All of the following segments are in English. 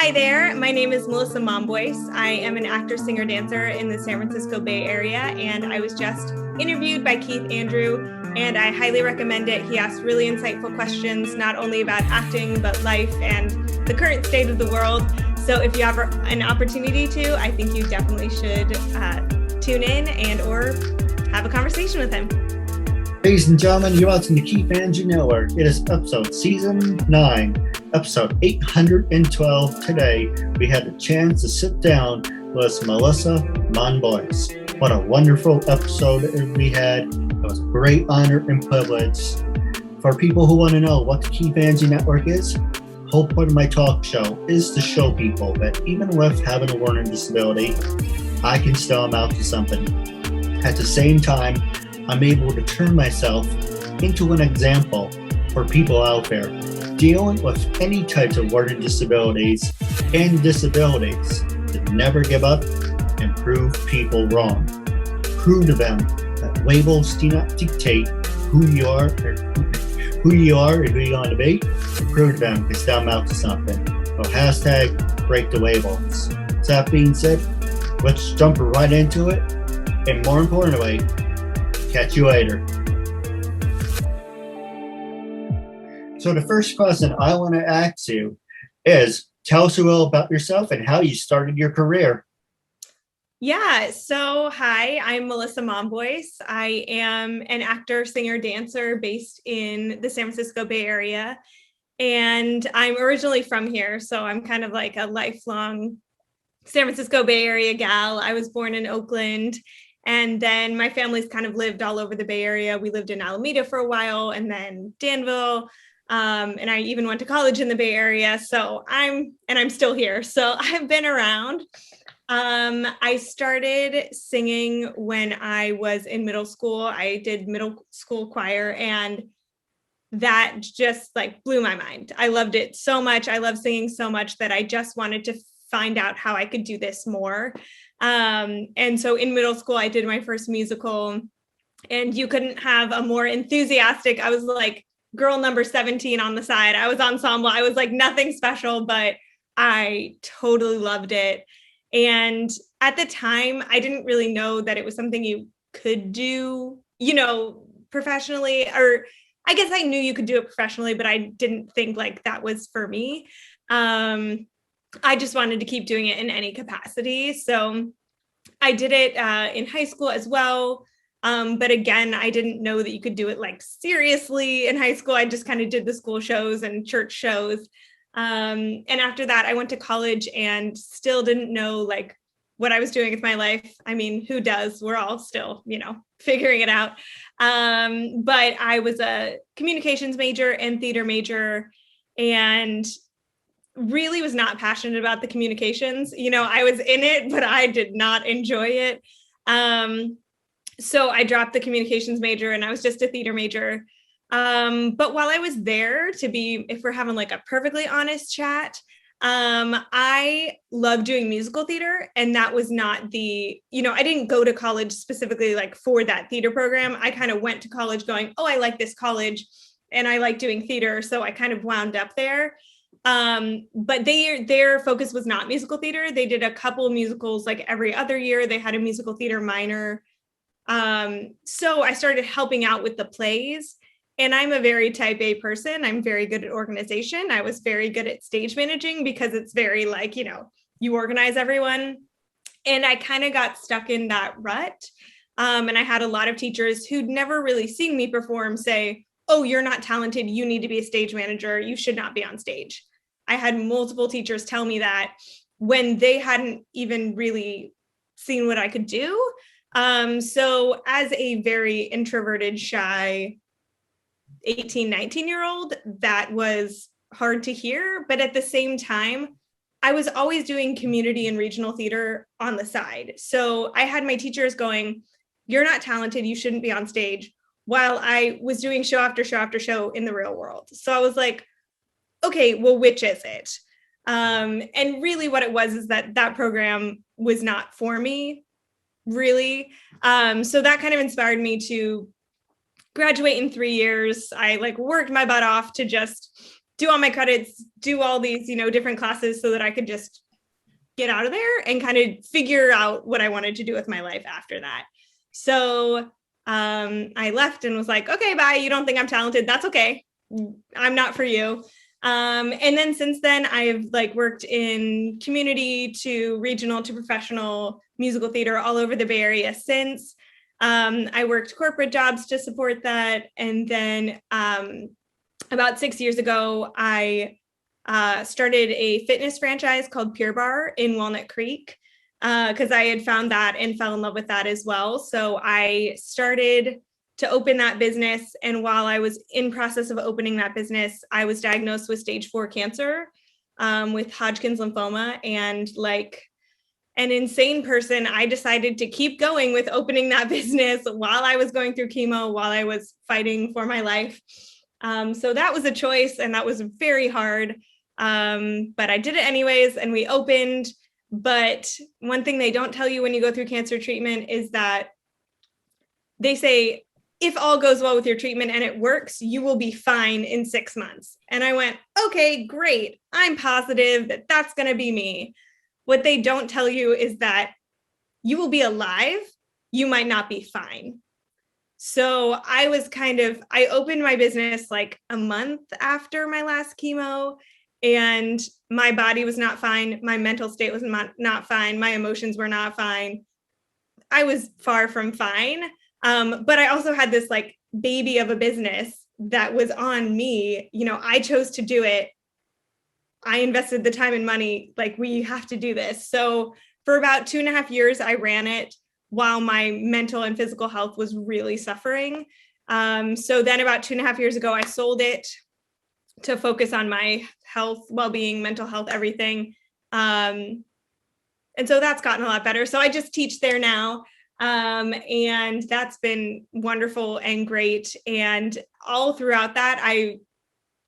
Hi there, my name is Melissa Momboisse. I am an actor, singer, dancer in the San Francisco Bay Area, and I was just interviewed by Keith Andrew, and I highly recommend it. He asked really insightful questions, not only about acting, but life and the current state of the world. So if you have an opportunity to, I think you definitely should tune in and or have a conversation with him. Ladies and gentlemen, you're watching the KeithAndrewNetWork. It is season 9, episode 812. Today, we had the chance to sit down with Melissa Momboisse. What a wonderful episode we had. It was a great honor and privilege. For people who want to know what the KeithAndrewNetWork is, the whole point of my talk show is to show people that even with having a learning disability, I can still amount to something. At the same time, I'm able to turn myself into an example for people out there dealing with any types of learning disabilities and disabilities to never give up and prove people wrong. Prove to them that labels do not dictate who you are and who you want to be. Prove to them you still amount to something. So hashtag break the labels. So that being said, let's jump right into it. And more importantly, catch you later. So the first question I want to ask you is, tell us a little about yourself and how you started your career. Yeah, so hi, I'm Melissa Momboisse. I am an actor, singer, dancer based in the San Francisco Bay Area. And I'm originally from here, so I'm kind of like a lifelong San Francisco Bay Area gal. I was born in Oakland. And then my family's kind of lived all over the Bay Area. We lived in Alameda for a while and then Danville. And I even went to college in the Bay Area. So I'm still here. So I've been around. I started singing when I was in middle school. I did middle school choir, and that just like blew my mind. I loved it so much. I love singing so much that I just wanted to find out how I could do this more. And so in middle school, I did my first musical, and you couldn't have a more enthusiastic, I was like girl number 17 on the side. I was ensemble. I was like nothing special, but I totally loved it. And at the time, I didn't really know that it was something you could do, professionally, or I guess I knew you could do it professionally, but I didn't think like that was for me. I just wanted to keep doing it in any capacity. So I did it in high school as well. But again, I didn't know that you could do it like seriously in high school. I just kind of did the school shows and church shows. And after that, I went to college and still didn't know like what I was doing with my life. I mean, who does? We're all still, figuring it out. But I was a communications major and theater major, and really was not passionate about the communications. I was in it, but I did not enjoy it. So I dropped the communications major and I was just a theater major. But while I was there, if we're having like a perfectly honest chat, I love doing musical theater. And that was not I didn't go to college specifically like for that theater program. I kind of went to college going, oh, I like this college and I like doing theater. So I kind of wound up there. But their focus was not musical theater. They did a couple of musicals like every other year. They had a musical theater minor. So I started helping out with the plays, and I'm a very type A person. I'm very good at organization. I was very good at stage managing because it's very like, you organize everyone. And I kind of got stuck in that rut. And I had a lot of teachers who'd never really seen me perform say, oh, you're not talented. You need to be a stage manager. You should not be on stage. I had multiple teachers tell me that when they hadn't even really seen what I could do. So as a very introverted, shy 18, 19-year-old, that was hard to hear. But at the same time, I was always doing community and regional theater on the side. So I had my teachers going, you're not talented. You shouldn't be on stage, while I was doing show after show after show in the real world. So I was like, okay, well, which is it? And really what it was is that program was not for me, really. So that kind of inspired me to graduate in 3 years. I like worked my butt off to just do all my credits, do all these, different classes so that I could just get out of there and kind of figure out what I wanted to do with my life after that. So I left and was like, okay, bye. You don't think I'm talented? That's okay. I'm not for you. And then since then, I've worked in community to regional to professional musical theater all over the Bay Area since. I worked corporate jobs to support that. And then about 6 years ago, I started a fitness franchise called Pure Bar in Walnut Creek because I had found that and fell in love with that as well. So I started to open that business. And while I was in process of opening that business, I was diagnosed with stage 4 cancer with Hodgkin's lymphoma. And like an insane person, I decided to keep going with opening that business while I was going through chemo, while I was fighting for my life. So that was a choice and that was very hard. But I did it anyways and we opened. But one thing they don't tell you when you go through cancer treatment is that they say, if all goes well with your treatment and it works, you will be fine in 6 months. And I went, okay, great. I'm positive that that's going to be me. What they don't tell you is that you will be alive. You might not be fine. So I opened my business like a month after my last chemo, and my body was not fine. My mental state was not fine. My emotions were not fine. I was far from fine. But I also had this like baby of a business that was on me. I chose to do it. I invested the time and money, like we have to do this. So for about 2.5 years, I ran it while my mental and physical health was really suffering. So then about 2.5 years ago, I sold it to focus on my health, well-being, mental health, everything. And so that's gotten a lot better. So I just teach there now. And that's been wonderful and great. And all throughout that, I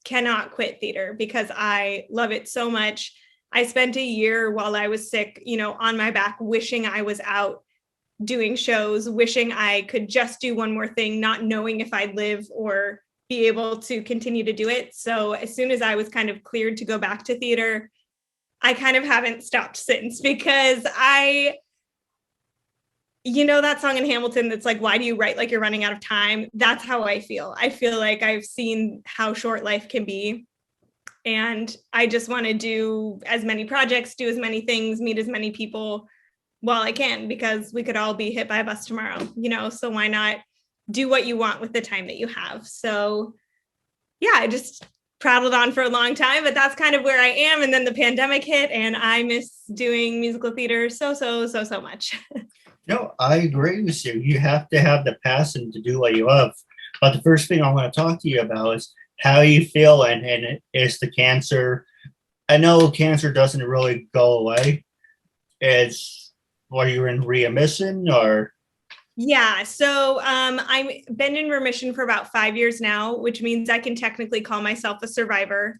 cannot quit theater because I love it so much. I spent a year while I was sick, on my back, wishing I was out doing shows, wishing I could just do one more thing, not knowing if I'd live or be able to continue to do it. So as soon as I was kind of cleared to go back to theater, I kind of haven't stopped since because that song in Hamilton that's like, why do you write like you're running out of time? That's how I feel. I feel like I've seen how short life can be. And I just want to do as many projects, do as many things, meet as many people while I can, because we could all be hit by a bus tomorrow, so why not do what you want with the time that you have? So yeah, I just prattled on for a long time, but that's kind of where I am. And then the pandemic hit and I miss doing musical theater so much. No, I agree with you. You have to have the passion to do what you love. But the first thing I want to talk to you about is how you feel, and it's the cancer. I know cancer doesn't really go away. Are you in remission or? Yeah, so I've been in remission for about 5 years now, which means I can technically call myself a survivor.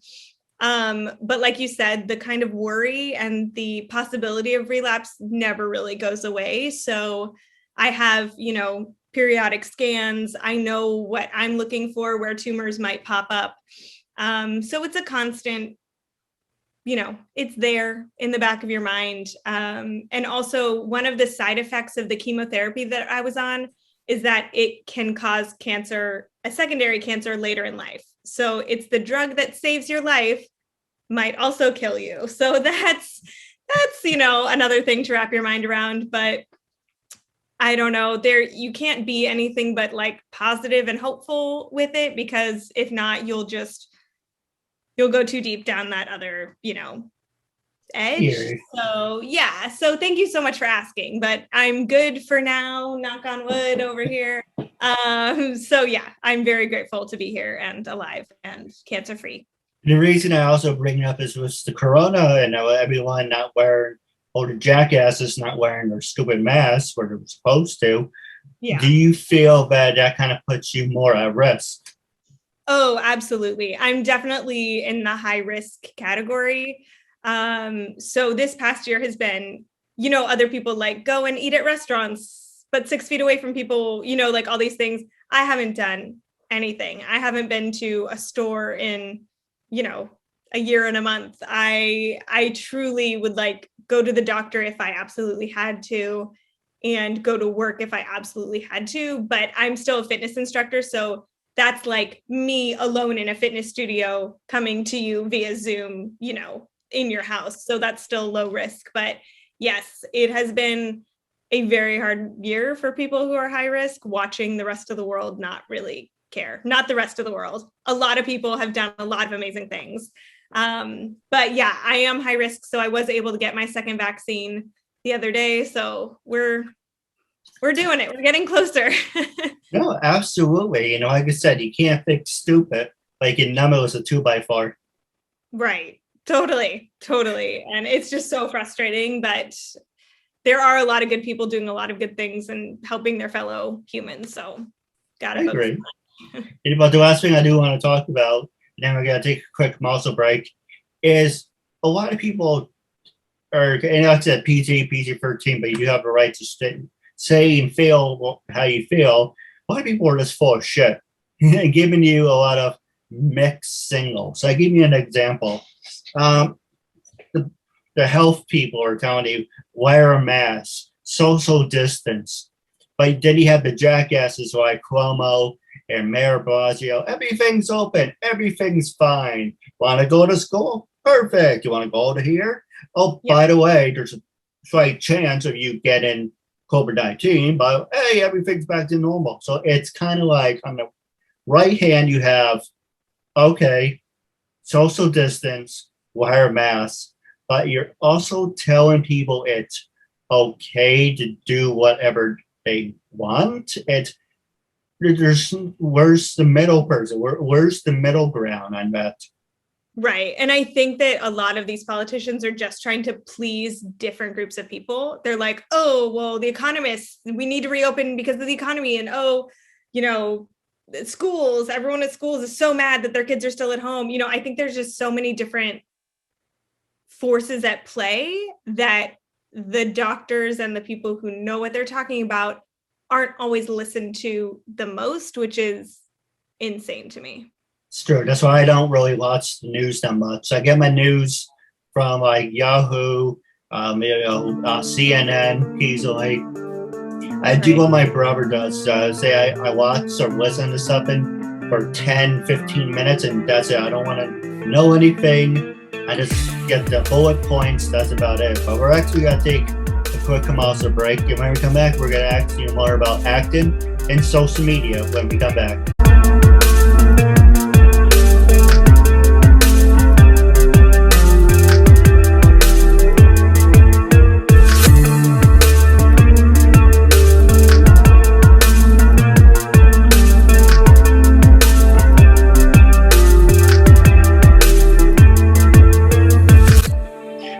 But like you said, the kind of worry and the possibility of relapse never really goes away. So I have, periodic scans. I know what I'm looking for, where tumors might pop up. So it's a constant, it's there in the back of your mind. And also one of the side effects of the chemotherapy that I was on is that it can cause cancer, a secondary cancer later in life. So it's the drug that saves your life might also kill you. So that's another thing to wrap your mind around. But I don't know, you can't be anything but like positive and hopeful with it, because if not, you'll go too deep down that other, edge. Yeah. So yeah. So thank you so much for asking, but I'm good for now, knock on wood over here. So yeah, I'm very grateful to be here and alive and cancer free. The reason I also bring it up is with the corona and everyone not wearing, or the jackasses not wearing their stupid masks where they're supposed to. Yeah. Do you feel that kind of puts you more at risk? Oh, absolutely. I'm definitely in the high risk category. So this past year has been, other people like go and eat at restaurants, but 6 feet away from people, like all these things. I haven't done anything. I haven't been to a store in, a year and a month. I truly would like go to the doctor if I absolutely had to, and go to work if I absolutely had to, but I'm still a fitness instructor. So that's like me alone in a fitness studio coming to you via Zoom, in your house. So that's still low risk. But yes, it has been a very hard year for people who are high risk, watching the rest of the world not really care. Not the rest of the world. A lot of people have done a lot of amazing things. But yeah, I am high risk. So I was able to get my second vaccine the other day. So we're doing it. We're getting closer. No, absolutely. Like I said, you can't fix stupid. Like in Nemo, it was a 2x4. Right. Totally. And it's just so frustrating, but there are a lot of good people doing a lot of good things and helping their fellow humans. So gotta I agree. But the last thing I do want to talk about, and then we're going to take a quick muscle break, is a lot of people are, and like I said, PG-13, but you do have a right to say and feel how you feel. A lot of people are just full of shit and giving you a lot of mixed signals. So I give you an example. The health people are telling you, wear a mask, social distance. But then you have the jackasses like Cuomo and Mayor Blasio. Everything's open. Everything's fine. Want to go to school? Perfect. You want to go to here? Oh, yeah. By the way, there's a slight chance of you getting COVID-19, but hey, everything's back to normal. So it's kind of like on the right hand, you have, okay, social distance, wear a mask, but you're also telling people it's okay to do whatever they want. Where's the middle person? Where's the middle ground on that? Right. And I think that a lot of these politicians are just trying to please different groups of people. They're like, oh, well, the economists, we need to reopen because of the economy. And, schools, everyone at schools is so mad that their kids are still at home. I think there's just so many different forces at play that the doctors and the people who know what they're talking about aren't always listened to the most, which is insane to me. It's true. That's why I don't really watch the news that much. I get my news from like Yahoo, CNN easily. I do what my brother does. Say I watch or listen to something for 10, 15 minutes, and that's it. I don't want to know anything. I just get the bullet points. That's about it. But we're actually going to take a quick commercial break. And when we come back, we're going to ask you more about acting and social media when we come back.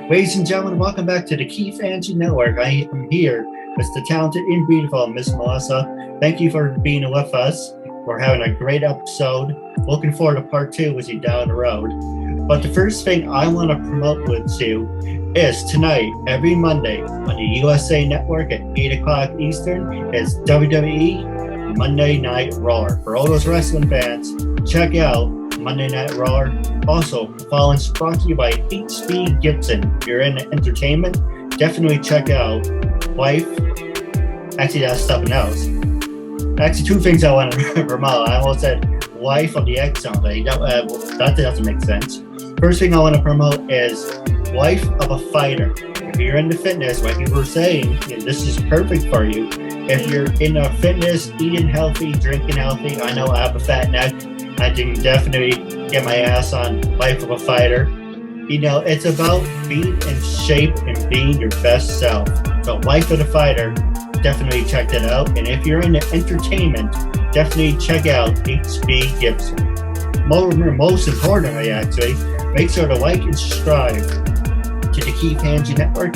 Ladies and gentlemen, welcome back to the KeithAndrewNetwork. I am here with the talented and beautiful Miss Melissa. Thank you for being with us. We're having a great episode. Looking forward to part 2 with you down the road. But the first thing I want to promote with you is tonight, every Monday on the USA Network at 8 o'clock Eastern, is WWE Monday Night Raw. For all those wrestling fans, check out Monday Night Raw. Also, the following is brought to you by HB Gibson. If you're in entertainment, definitely check out Wife. Actually, that's something else. Actually, 2 things I want to promote. I almost said Wife on the X something. That doesn't make sense. First thing I want to promote is Wife of a Fighter. If you're into fitness, like you were saying, this is perfect for you. If you're into fitness, eating healthy, drinking healthy, I know I have a fat neck. I can definitely get my ass on Life of a Fighter. It's about being in shape and being your best self. So Life of the Fighter, definitely check that out. And if you're into entertainment, definitely check out HB Gibson. Most importantly, actually, make sure to like and subscribe to the Keith Andrew Network.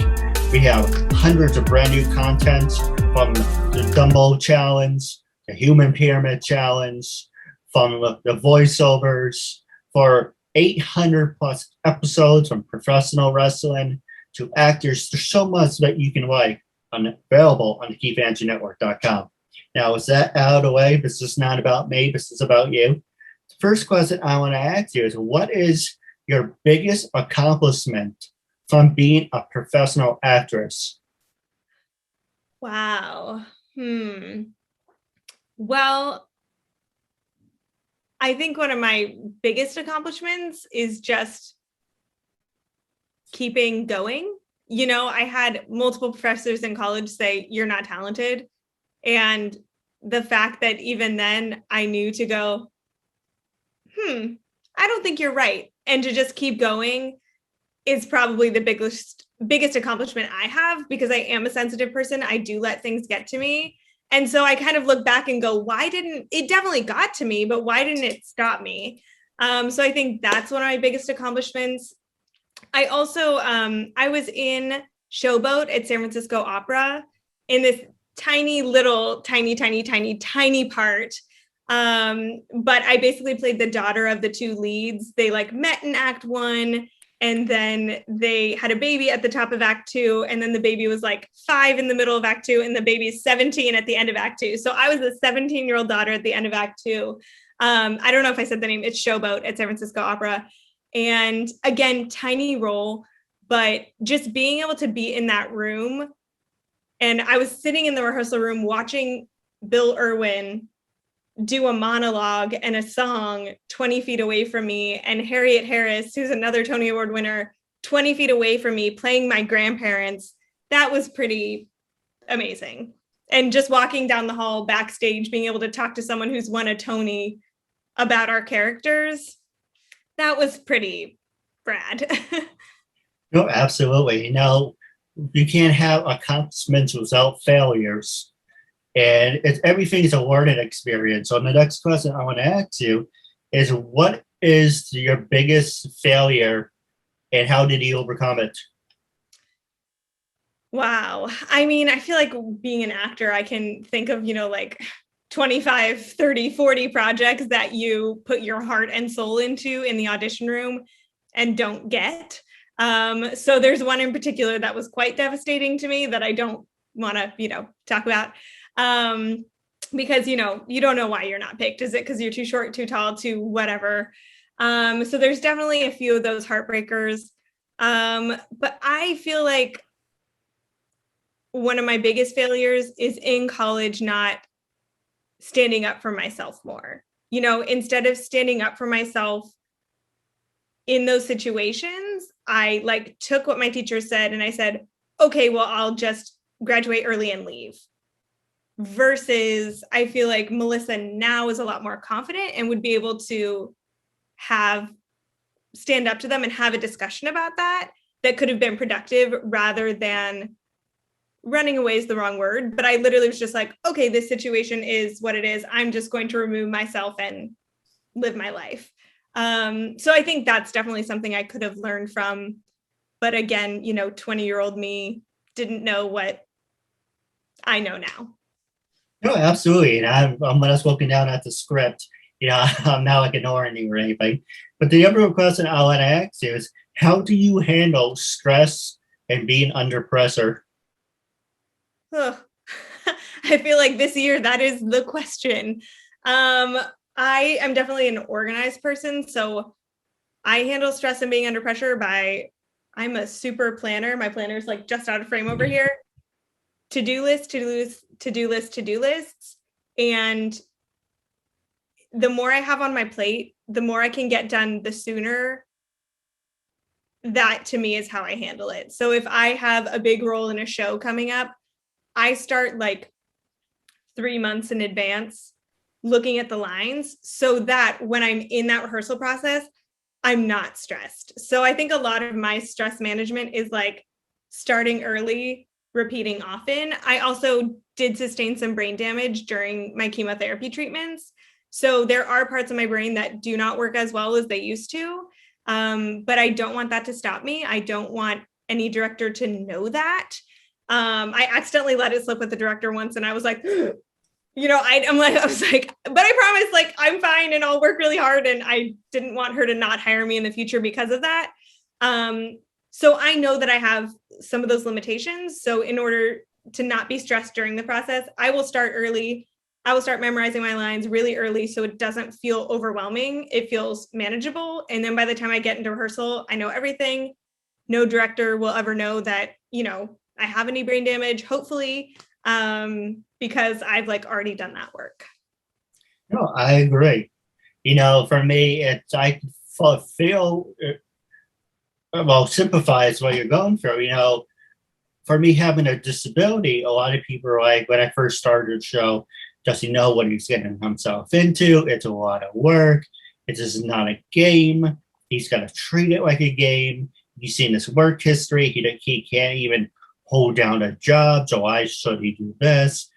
We have hundreds of brand new content from the Dumbo Challenge, the Human Pyramid Challenge, from the voiceovers, for 800 plus episodes from professional wrestling to actors. There's so much that you can like available on the KeithAndrewNetwork.com. Now, with that out of the way, this is not about me. This is about you. First question I want to ask you is, what is your biggest accomplishment from being a professional actress? Wow. Well, I think one of my biggest accomplishments is just keeping going. I had multiple professors in college say, "You're not talented." And the fact that even then I knew to go, I don't think you're right. And to just keep going is probably the biggest accomplishment I have, because I am a sensitive person. I do let things get to me. And so I kind of look back and go, why didn't it definitely got to me, but why didn't it stop me? So I think that's one of my biggest accomplishments. I also, I was in Showboat at San Francisco Opera in this tiny little, tiny part. But I basically played the daughter of the two leads. They met in Act 1, and then they had a baby at the top of Act 2, and then the baby was 5 in the middle of Act 2, and the baby is 17 at the end of Act 2. So I was a 17-year-old daughter at the end of Act 2. I don't know if I said the name. It's Showboat at San Francisco Opera. And again, tiny role, but just being able to be in that room. And I was sitting in the rehearsal room watching Bill Irwin do a monologue and a song 20 feet away from me, and Harriet Harris, who's another Tony Award winner, 20 feet away from me playing my grandparents. That was pretty amazing. And just walking down the hall backstage, being able to talk to someone who's won a Tony about our characters, that was pretty rad. No, absolutely. You can't have accomplishments without failures. And everything is a learning experience. So the next question I want to ask you is, what is your biggest failure and how did you overcome it? Wow. I mean, I feel like being an actor, I can think of, 25, 30, 40 projects that you put your heart and soul into in the audition room and don't get. So there's one in particular that was quite devastating to me that I don't want to, talk about. Because, you don't know why you're not picked. Is it because you're too short, too tall, too whatever? So there's definitely a few of those heartbreakers. But I feel like one of my biggest failures is in college not standing up for myself more. Instead of standing up for myself in those situations, I took what my teacher said and I said, okay, well, I'll just graduate early and leave. Versus I feel like Melissa now is a lot more confident and would be able to stand up to them and have a discussion about that could have been productive, rather than running away is the wrong word, but I literally was just like, okay, this situation is what it is. I'm just going to remove myself and live my life. So I think that's definitely something I could have learned from. But again, 20-year-old me didn't know what I know now. No, absolutely. And I'm just looking down at the script. I'm not ignoring you or anything. But the other question I want to ask you is, how do you handle stress and being under pressure? I feel like this year that is the question. I am definitely an organized person, so I handle stress and being under pressure I'm a super planner. My planner's just out of frame over here. To-do lists. And the more I have on my plate, the more I can get done, the sooner. That to me is how I handle it. So if I have a big role in a show coming up, I start 3 months in advance looking at the lines so that when I'm in that rehearsal process, I'm not stressed. So I think a lot of my stress management is starting early, repeating often. I also did sustain some brain damage during my chemotherapy treatments. So there are parts of my brain that do not work as well as they used to. But I don't want that to stop me. I don't want any director to know that. I accidentally let it slip with the director once, and I was like, I was like, but I promise, I'm fine and I'll work really hard. And I didn't want her to not hire me in the future because of that. So I know that I have some of those limitations. So in order to not be stressed during the process, I will start early. I will start memorizing my lines really early so it doesn't feel overwhelming. It feels manageable. And then by the time I get into rehearsal, I know everything. No director will ever know that, I have any brain damage, hopefully, because I've already done that work. No, I agree. For me, I feel, sympathize what you're going through. For me having a disability, a lot of people are like, when I first started the show, does he know what he's getting himself into? It's a lot of work. It is not a game. He's got to treat it like a game. You've seen his work history. He can't even hold down a job. So why should he do this?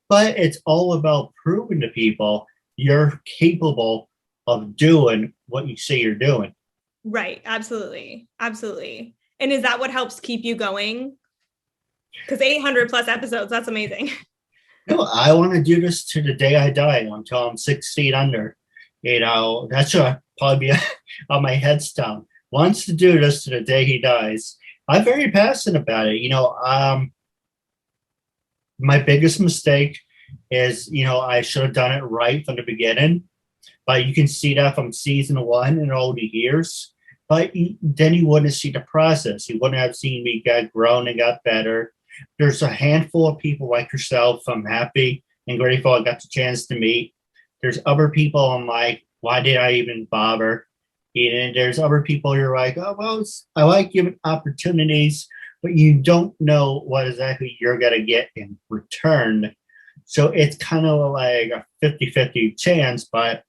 But it's all about proving to people you're capable of doing what you say you're doing. Right. Absolutely. Absolutely. And is that what helps keep you going? Because 800 plus episodes, that's amazing. No, I want to do this to the day I die until I'm 6 feet under. That should probably be on my headstone. Wants to do this to the day he dies. I'm very passionate about it. My biggest mistake is, I should have done it right from the beginning. But you can see that from season 1 and all the years. But then you wouldn't see the process. You wouldn't have seen me get grown and got better. There's a handful of people like yourself I'm happy and grateful I got the chance to meet. There's other people I'm like, why did I even bother? And there's other people you're like, oh, well, I like giving opportunities, but you don't know what exactly you're going to get in return. So it's kind of like a 50-50 chance, but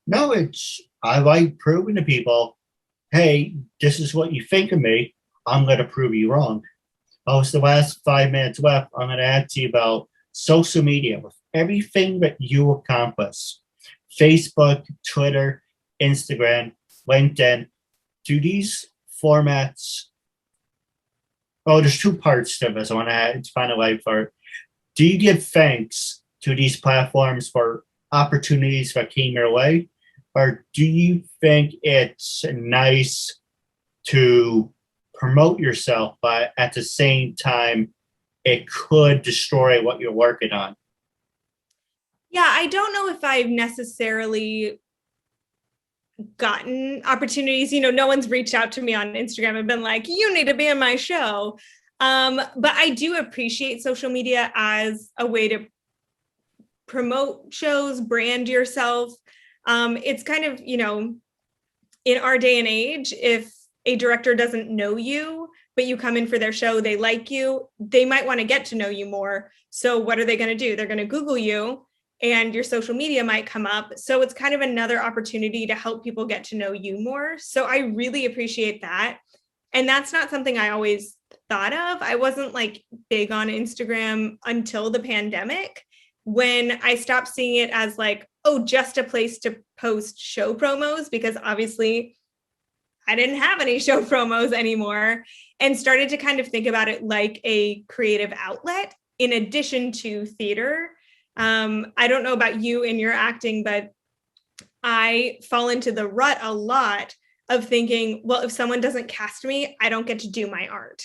no, I like proving to people, hey, this is what you think of me. I'm going to prove you wrong. It's the last 5 minutes left. I'm going to ask you about social media with everything that you accomplish. Facebook, Twitter, Instagram, LinkedIn. Do these formats... there's 2 parts to this. I want to find a light for it. Do you give thanks to these platforms for opportunities that came your way? Or do you think it's nice to promote yourself, but at the same time, it could destroy what you're working on? Yeah, I don't know if I've necessarily gotten opportunities. No one's reached out to me on Instagram and been like, you need to be on my show. But I do appreciate social media as a way to promote shows, brand yourself. It's kind of, in our day and age, if a director doesn't know you, but you come in for their show, they like you, they might want to get to know you more. So what are they going to do? They're going to Google you and your social media might come up. So it's kind of another opportunity to help people get to know you more. So I really appreciate that. And that's not something I always thought of. I wasn't big on Instagram until the pandemic, when I stopped seeing it as just a place to post show promos, because obviously I didn't have any show promos anymore, and started to kind of think about it like a creative outlet in addition to theater. I don't know about you in your acting, but I fall into the rut a lot of thinking, well, if someone doesn't cast me, I don't get to do my art,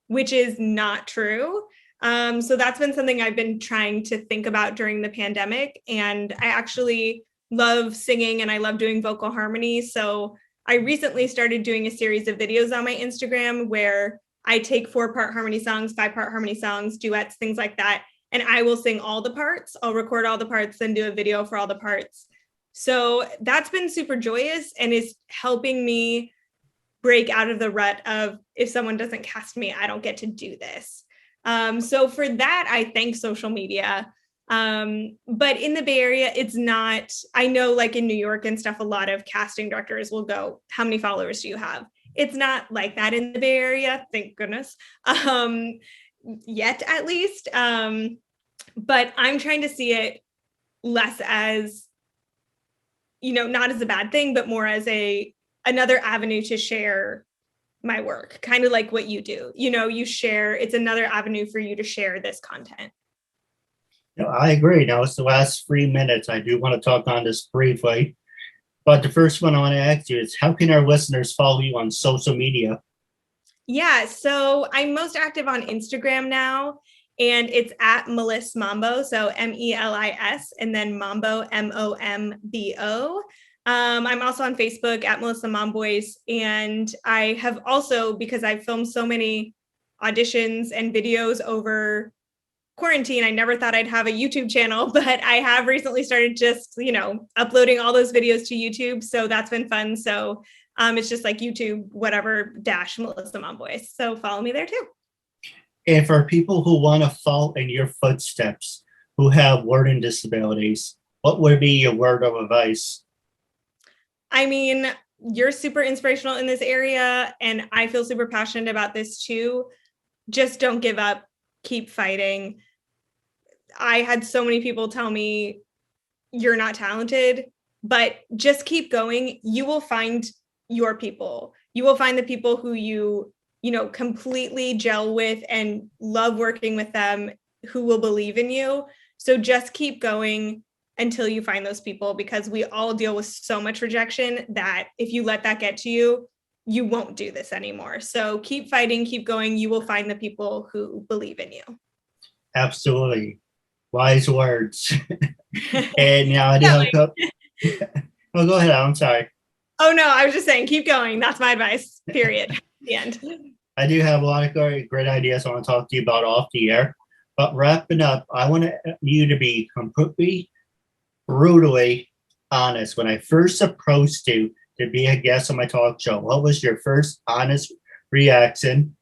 which is not true. So that's been something I've been trying to think about during the pandemic. And I actually love singing and I love doing vocal harmony. So I recently started doing a series of videos on my Instagram where I take 4-part harmony songs, 5-part harmony songs, duets, things like that. And I will sing all the parts. I'll record all the parts, then do a video for all the parts. So that's been super joyous and is helping me break out of the rut of, if someone doesn't cast me, I don't get to do this. So for that, I thank social media. But in the Bay Area, it's not, I know in New York and stuff, a lot of casting directors will go, how many followers do you have? It's not like that in the Bay Area, thank goodness, yet at least. But I'm trying to see it less as, not as a bad thing, but more as another avenue to share my work, kind of like what you do. You share, it's another avenue for you to share this content. I agree. Now it's the last 3 minutes. I do want to talk on this briefly, but the first one I want to ask you is, how can our listeners follow you on social media? Yeah, so I'm most active on Instagram now, and it's at Melis Mombo, so MELIS, and then Mombo, MOMBO. I'm also on Facebook at Melissa Momboisse, and I have also, because I've filmed so many auditions and videos over quarantine, I never thought I'd have a YouTube channel, but I have recently started just, uploading all those videos to YouTube. So that's been fun. So it's just like YouTube, whatever, Melissa Momboisse. So follow me there too. And for people who want to follow in your footsteps, who have learning disabilities, what would be your word of advice? I mean, you're super inspirational in this area, and I feel super passionate about this too. Just don't give up. Keep fighting. I had so many people tell me you're not talented, but just keep going. You will find your people. You will find the people who you completely gel with and love working with them, who will believe in you. So just keep going until you find those people, because we all deal with so much rejection that if you let that get to you, you won't do this anymore. So keep fighting, keep going. You will find the people who believe in you. Absolutely. Wise words. And now I do have a couple. Oh, go ahead. I'm sorry. Oh, no, I was just saying, keep going. That's my advice, period. The end. I do have a lot of great ideas I want to talk to you about off the air. But wrapping up, I want you to be completely, brutally honest. When I first approached you to be a guest on my talk show, what was your first honest reaction?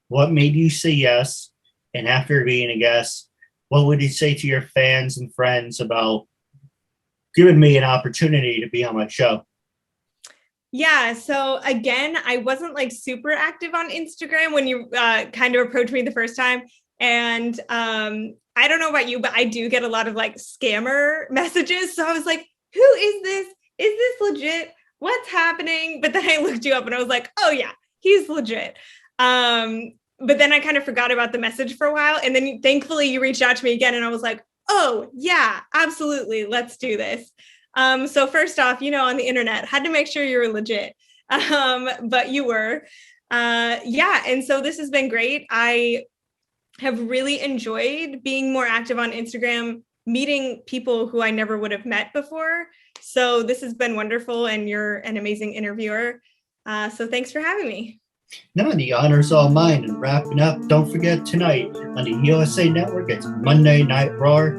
What made you say yes? And after being a guest, what would you say to your fans and friends about giving me an opportunity to be on my show? Yeah. So again, I wasn't like super active on Instagram when you kind of approached me the first time. And I don't know about you, but I do get a lot of like scammer messages. So I was like, who is this? Is this legit? What's happening? But then I looked you up and I was like, oh yeah, he's legit. But then I kind of forgot about the message for a while. And then thankfully you reached out to me again and I was like, oh yeah, absolutely. Let's do this. So first off, on the internet, had to make sure you were legit. But you were. Yeah. And so this has been great. I have really enjoyed being more active on Instagram, meeting people who I never would have met before. So this has been wonderful, and you're an amazing interviewer. So thanks for having me. No, the honor's all mine. And wrapping up, don't forget tonight on the USA Network, it's Monday Night Raw.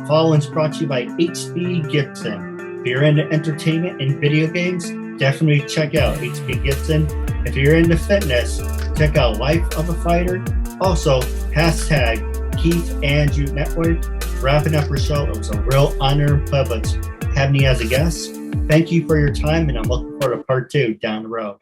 Following's brought to you by HB Gibson. If you're into entertainment and video games, definitely check out HB Gibson. If you're into fitness, check out Life of a Fighter. Also, hashtag KeithAndrewNetWork. Wrapping up our show, it was a real honor and privilege having you as a guest. Thank you for your time, and I'm looking forward to part 2 down the road.